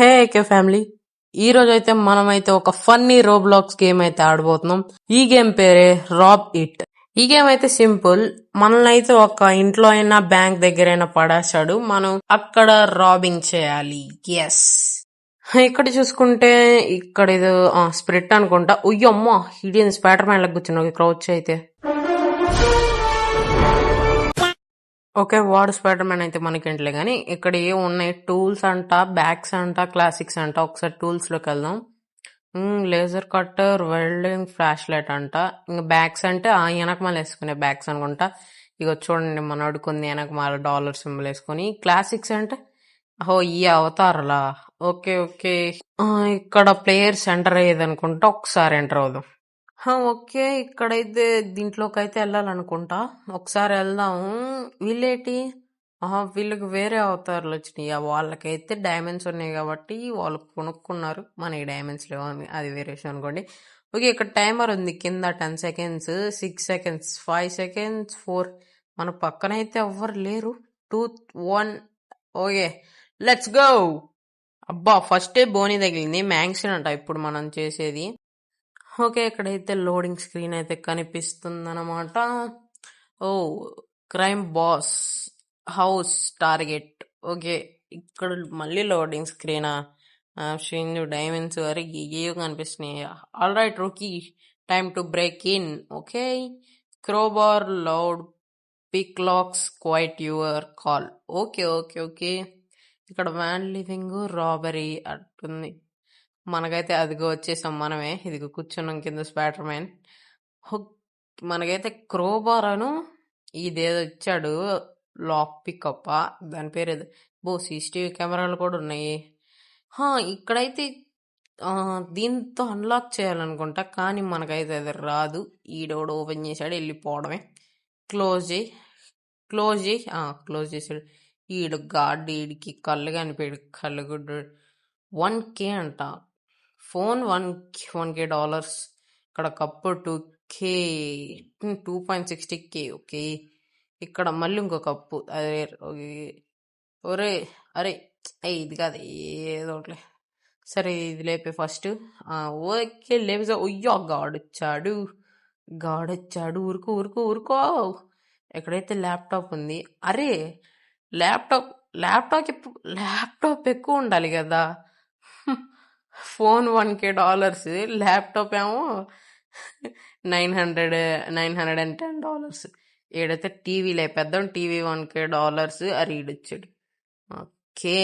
హే K family, ఈ రోజు అయితే మనమైతే ఒక ఫన్నీ రోబ్లాక్స్ గేమ్ అయితే ఆడబోతున్నాం. ఈ గేమ్ పేరే రాబ్ ఇట్. ఈ గేమ్ అయితే సింపుల్. మనల్ని అయితే ఒక ఇంట్లో అయినా బ్యాంక్ దగ్గర అయినా పడేస్తాడు, మనం అక్కడ రాబింగ్ చేయాలి. ఎస్, ఇక్కడ చూసుకుంటే ఇక్కడ ఇది స్ప్రిట్ అనుకుంటా. ఉయ్యమ్మ, హిడియన్ స్పైడర్ మ్యాన్ లకు కూర్చున్నావు క్రౌచ్ అయితే. ఓకే, వాడు స్పైడర్ మ్యాన్ అయితే మనకేంటిలే గానీ, ఇక్కడ ఏ ఉన్నాయి టూల్స్ అంట, బ్యాగ్స్ అంట, క్లాసిక్స్ అంట. ఒకసారి టూల్స్ లోకి వెళ్దాం. Laser cutter, welding, flash light అంట. ఇంకా బ్యాగ్స్ అంటే వెనకమాల వేసుకునే బ్యాగ్స్ అనుకుంటా. ఇక చూడండి, మన అడుకుంది వెనకమాల డాలర్ సింబల్ వేసుకొని. క్లాసిక్స్ అంటే ఈ అవతారలా. ఓకే ఓకే, ఇక్కడ ప్లేయర్స్ ఎంటర్ అయ్యేది అనుకుంటా. ఒకసారి ఎంటర్ అవుదాం. ఓకే, ఇక్కడైతే దీంట్లోకి అయితే వెళ్ళాలనుకుంటా. ఒకసారి వెళ్దాము. వీళ్ళేటి, వీళ్ళకి వేరే అవతారాలు వచ్చినాయి. వాళ్ళకైతే డైమండ్స్ ఉన్నాయి కాబట్టి వాళ్ళు కొనుక్కున్నారు. మనకి డైమండ్స్ లేవు, అది వేరే విషయం అనుకోండి. ఓకే, ఇక్కడ టైమర్ ఉంది కింద. 10 seconds, 6 seconds, 5 seconds, 4. మన పక్కన అయితే ఎవ్వరు లేరు. 2, 1. Okay, let's go. అబ్బా, ఫస్టే బోని తగిలింది. మ్యాంక్షన్ అంట ఇప్పుడు మనం చేసేది. ఓకే, ఇక్కడైతే లోడింగ్ స్క్రీన్ అయితే కనిపిస్తుందన్నమాట. ఓ, crime boss house target. Okay, ఇక్కడ మళ్ళీ లోడింగ్ స్క్రీనా? డైమండ్స్ వరకు ఏవో కనిపిస్తున్నాయి. All right rookie, time to break in. Okay, crowbar, loud, pick locks, quiet your call. Okay okay okay, ఇక్కడ వ్యాన్ లివింగ్, రాబరీ అట్టుంది. మనకైతే అదిగో వచ్చేసాం మనమే. ఇదిగో కూర్చున్నాం కింద స్పైడర్ మ్యాన్. మనకైతే క్రోబార్ అను ఇదేదో ఇచ్చాడు, లాక్ పికప్. దాని పేరు ఏదో. CCTV కెమెరాలు కూడా ఉన్నాయి. ఇక్కడైతే దీంతో అన్లాక్ చేయాలనుకుంటా, కానీ మనకైతే అది రాదు. ఈడోడు ఓపెన్ చేశాడు, వెళ్ళిపోవడమే. క్లోజ్ చేయి, క్లోజ్ చేయి. క్లోజ్ చేసాడు. ఈడు గాడ్, ఈడికి కళ్ళు కనిపాడు, కళ్ళు గుడ్డు. 1K అంట. Phone 1K dollars. ఇక్కడ కప్పు 2K, 2.60K. ఓకే, ఇక్కడ మళ్ళీ ఇంకో కప్పు. అరే ఒరే, అరే ఇది కాదు, ఏదో ఒకట్లే. సరే, ఇది లేపే ఫస్ట్. ఓకే, లేపేసా. అయ్యో, గాడొచ్చాడు. ఊరుకో ఊరుకో ఊరుకో. ఎక్కడైతే ల్యాప్టాప్ ఉంది. అరే, ల్యాప్టాప్ ఎక్కువ ఉండాలి కదా. ఫోన్ 1K డాలర్స్, ల్యాప్టాప్ ఏమో $910. ఏడైతే టీవీ లేపేద్దాం. TV 1K dollars. అరే, ఈడొచ్చాడు. ఓకే,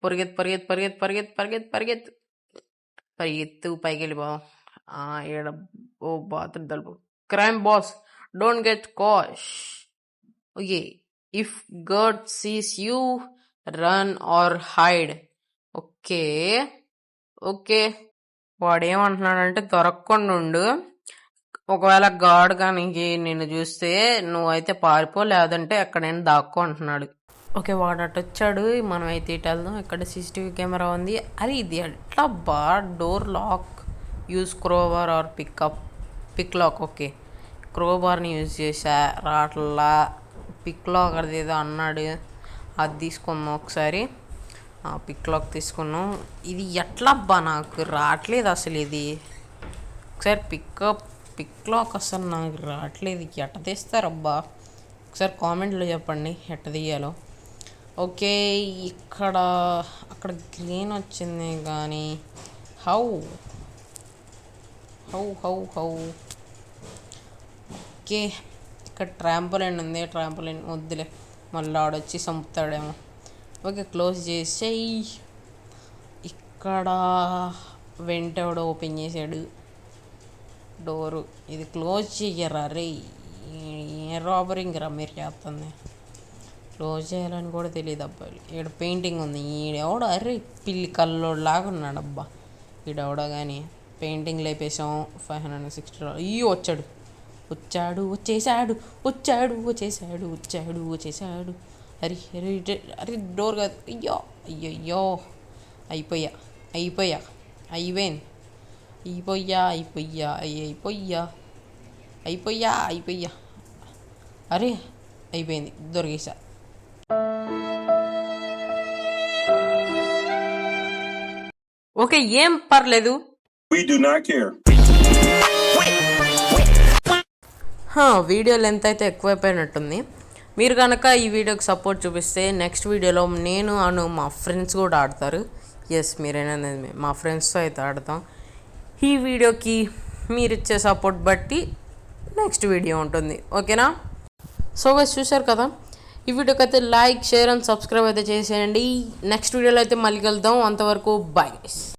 పరిగెత్తు పరిగెత్తు పరిగెత్తు పరిగెత్తు పరిగెత్తు పరిగెత్తు పరిగెత్తు, పైకి వెళ్ళిపోదాం. ఏడ బాత్రూమ్ తలుపు. Crime boss, don't get cash. Okay, if guard sees you, run or hide. Okay okay, వాడు ఏమంటున్నాడంటే దొరకకుండా ఉండు. ఒకవేళ గాడ్ కానీ నిన్ను చూస్తే నువ్వైతే పారిపో, లేదంటే ఎక్కడైనా దాక్కో అంటున్నాడు. ఓకే, వాడు అటు వచ్చాడు. మనం అయితే ఇటు వెళ్దాం. ఇక్కడ CCTV కెమెరా ఉంది. అరే, ఇది ఎట్లా బా? Door lock, use crowbar or pick lock. Okay, క్రోబార్ని యూజ్ చేసా, రాట్లా. పిక్ లాక్ అది ఏదో అన్నాడు, అది తీసుకుందాం ఒకసారి. పిక్ లాక్ తీసుకున్నాం. ఇది ఎట్లా అబ్బా, నాకు రావట్లేదు అసలు. ఇది ఒకసారి పిక్ లాక్ అసలు నాకు రావట్లేదు. ఎట్ట తీస్తారబ్బా? ఒకసారి కామెంట్లో చెప్పండి ఎట్ట తీయాలో. ఓకే, అక్కడ గ్రీన్ వచ్చింది కానీ హౌ. ఓకే, ఇక్కడ ట్రాంపోలిన్ ఉంది. ట్రాంపోలిన్ వద్దులే, మళ్ళీ ఆడొచ్చి చంపుతాడేమో. ఓకే, క్లోజ్ చేసేయి. ఇక్కడ వెంట ఎవడో ఓపెన్ చేసాడు డోరు. ఇది క్లోజ్ చెయ్యరా రే, ఏ రాబరింగ్ రా మీరు చేస్తుంది. క్లోజ్ చేయాలని కూడా తెలియదు అబ్బాయి. ఇక్కడ పెయింటింగ్ ఉంది. ఈడెవడో, అరే పిల్లి కల్లోడు లాగా ఉన్నాడు అబ్బా ఈడెవడో కానీ. పెయింటింగ్ లేపేసాం. $560. వచ్చేసాడు. అరే అరే అరే, డోర్ కాదు. అయ్యో అయిపోయా. అరే, అయిపోయింది, దొరికేసా. ఓకే, ఏం పర్లేదు. We do not care. Video length అయితే ఎక్కువైపోయినట్టుంది. మీరు కనుక ఈ వీడియోకి సపోర్ట్ చూపిస్తే నెక్స్ట్ వీడియోలో నేను మా ఫ్రెండ్స్ కూడా ఆడతారు. ఎస్, మీరేనా, మా ఫ్రెండ్స్తో అయితే ఆడతాం. ఈ వీడియోకి మీరు ఇచ్చే సపోర్ట్ బట్టి నెక్స్ట్ వీడియో ఉంటుంది. ఓకేనా? సో గైస్, చూశారు కదా, ఈ వీడియోకి అయితే లైక్, షేర్ అండ్ సబ్స్క్రైబ్ అయితే చేసేయండి. నెక్స్ట్ వీడియోలో అయితే మళ్ళీ కలుద్దాం. అంతవరకు బాయ్ గైస్.